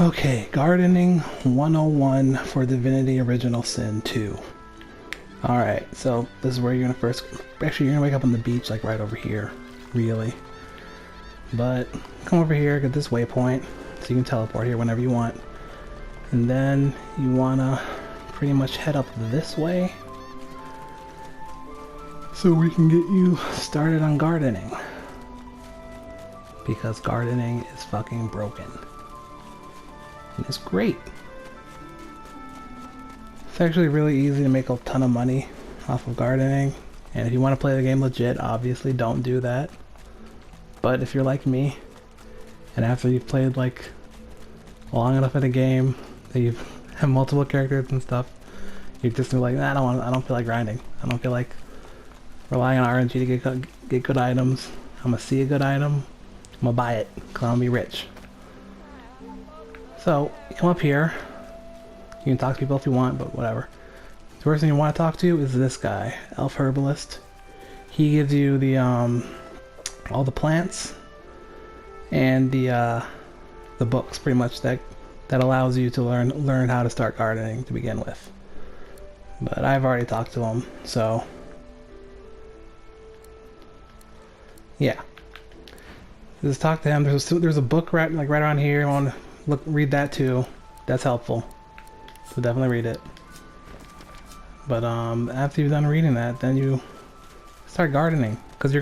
Okay, Gardening 101 for Divinity Original Sin 2. Alright, so this is where you're gonna first... Actually, you're gonna wake up on the beach, like right over here. Really. But, come over here, get this waypoint, so you can teleport here whenever you want. And then, you wanna pretty much head up this way, so we can get you started on gardening. Because gardening is fucking broken. And it's great. It's actually really easy to make a ton of money off of gardening. And if you want to play the game legit, obviously don't do that. But if you're like me, and after you've played like long enough in a game that you have multiple characters and stuff, you're just like, nah, I don't feel like grinding. I don't feel like relying on RNG to get good items. I'm gonna see a good item, I'm gonna buy it, because I'm gonna be rich. So, you come up here, you can talk to people if you want, but whatever. The person you want to talk to is this guy, Elf Herbalist. He gives you the, all the plants, and the books, pretty much, that allows you to learn how to start gardening to begin with. But I've already talked to him, so... yeah. Just talk to him. There's a book right around here. I want to read that too. That's helpful. So definitely read it. But after you've done reading that, then you start gardening, because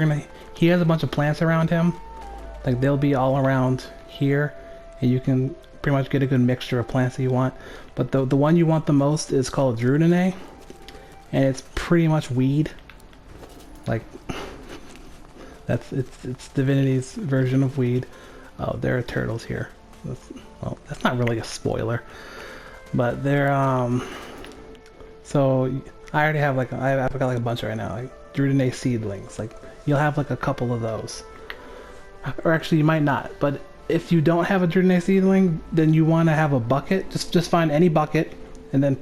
he has a bunch of plants around him. Like, they'll be all around here, and you can pretty much get a good mixture of plants that you want. But the one you want the most is called Divinity, and it's pretty much weed. Like, it's Divinity's version of weed. Oh, there are turtles here. Well, that's not really a spoiler, but they're so I already have I've got like a bunch right now, like Divinity seedlings. Like, you'll have like a couple of those, or actually you might not. But if you don't have a Divinity seedling, then you want to have a bucket. Just find any bucket and then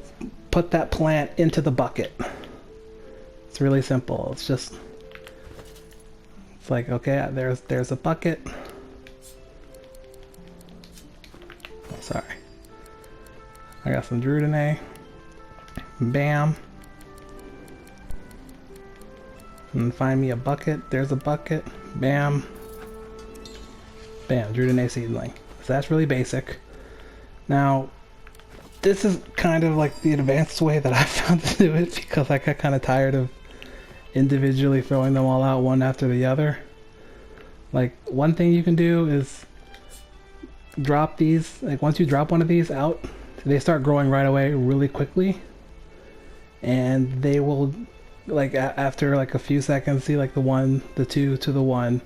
put that plant into the bucket. It's really simple. It's like, okay, there's a bucket. Oh, sorry. I got some Divinity. Bam. And find me a bucket. There's a bucket. Bam. Bam. Divinity seedling. So that's really basic. Now, this is kind of like the advanced way that I found to do it, because I got kind of tired of individually throwing them all out one after the other. Like, one thing you can do is drop these. Like, once you drop one of these out, they start growing right away really quickly, and they will, like, after like a few seconds, see like the 1, the 2 to the 1,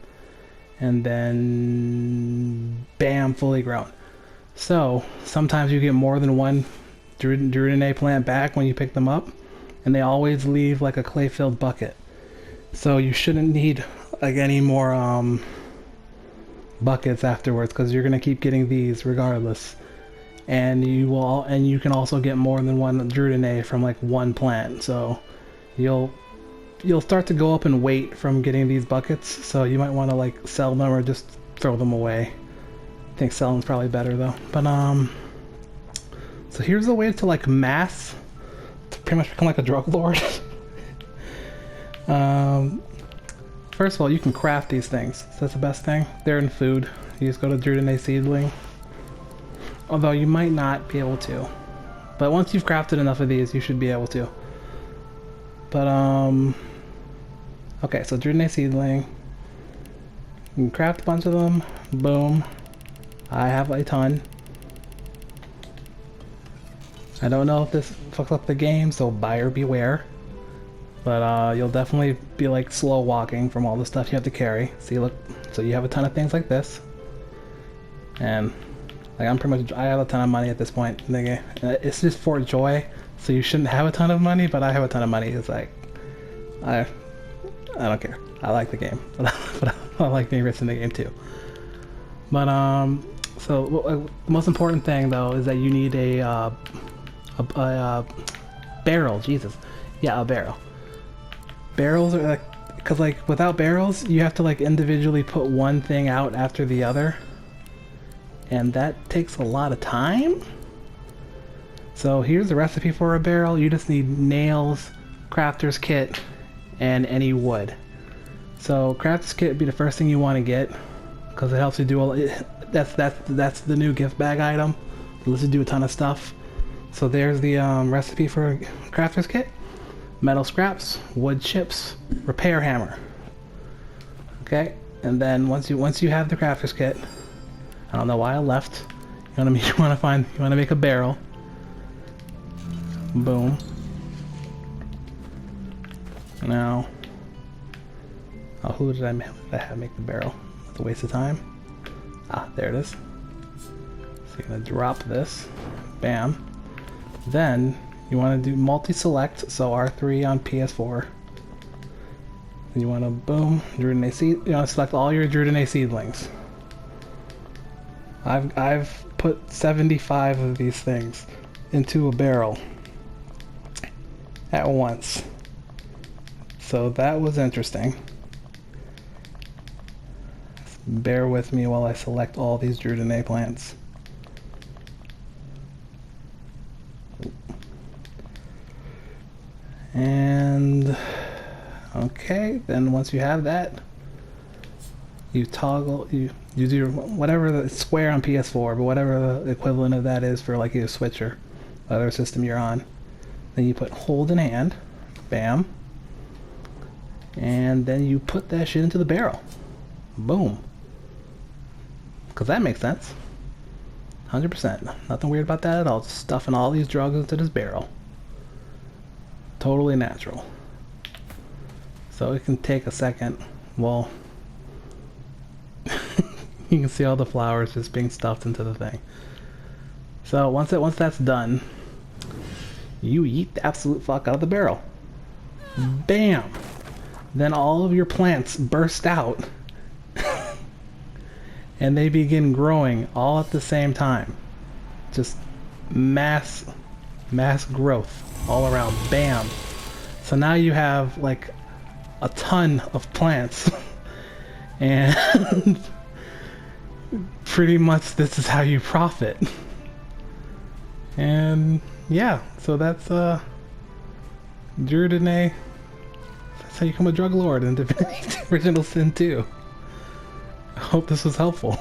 and then bam, fully grown. So sometimes you get more than one Divinity plant back when you pick them up, and they always leave like a clay-filled bucket. So you shouldn't need like any more buckets afterwards, because you're gonna keep getting these regardless. And you can also get more than one Divinity from like one plant. So you'll start to go up in weight from getting these buckets. So you might want to like sell them or just throw them away. I think selling's probably better though. But so here's a way to like mass, to pretty much become like a drug lord. First of all, you can craft these things. So that's the best thing. They're in food. You just go to Divinity seedling. Although you might not be able to. But once you've crafted enough of these, you should be able to. But okay, so Divinity seedling. You can craft a bunch of them. Boom. I have a ton. I don't know if this fucks up the game, so buyer beware. But you'll definitely be like slow walking from all the stuff you have to carry. See, look, so you have a ton of things like this. And like, I have a ton of money at this point in the game. It's just for joy, so you shouldn't have a ton of money, but I have a ton of money. It's like, I don't care. I like the game, but I like being rich in the game too. But so the most important thing though is that you need a barrel. Jesus, yeah, a barrel. Barrels are like, because like without barrels, you have to like individually put one thing out after the other. and that takes a lot of time. So here's the recipe for a barrel. You just need nails, crafter's kit, and any wood. So crafter's kit would be the first thing you want to get because it helps you do all. That's the new gift bag item. It lets you do a ton of stuff. So there's the recipe for a crafter's kit: metal scraps, wood chips, repair hammer. Okay, and then once you have the crafter's kit, I don't know why I left. You want to make a barrel. Boom. Now, oh, who did I have make the barrel? It's a waste of time. Ah, there it is. So you're gonna drop this. Bam. Then you want to do multi-select, so R3 on PS4. And you want to boom, Divinity seed. You want to select all your Divinity seedlings. I've put 75 of these things into a barrel at once. So that was interesting. Bear with me while I select all these Divinity plants. And okay, then once you have that, you toggle, you do whatever the square on PS4, but whatever the equivalent of that is for like your Switch or whatever system you're on. Then you put hold in hand, bam, and then you put that shit into the barrel. Boom. Because that makes sense. 100%. Nothing weird about that at all. Just stuffing all these drugs into this barrel. Totally natural. So it can take a second. Well, you can see all the flowers just being stuffed into the thing. So once that's done, you eat the absolute fuck out of the barrel. Bam! Then all of your plants burst out and they begin growing all at the same time. Just mass growth all around. Bam! So now you have like a ton of plants and pretty much this is how you profit. And yeah, so that's Divinity. That's how you become a drug lord in Divinity Original Sin 2. I hope this was helpful.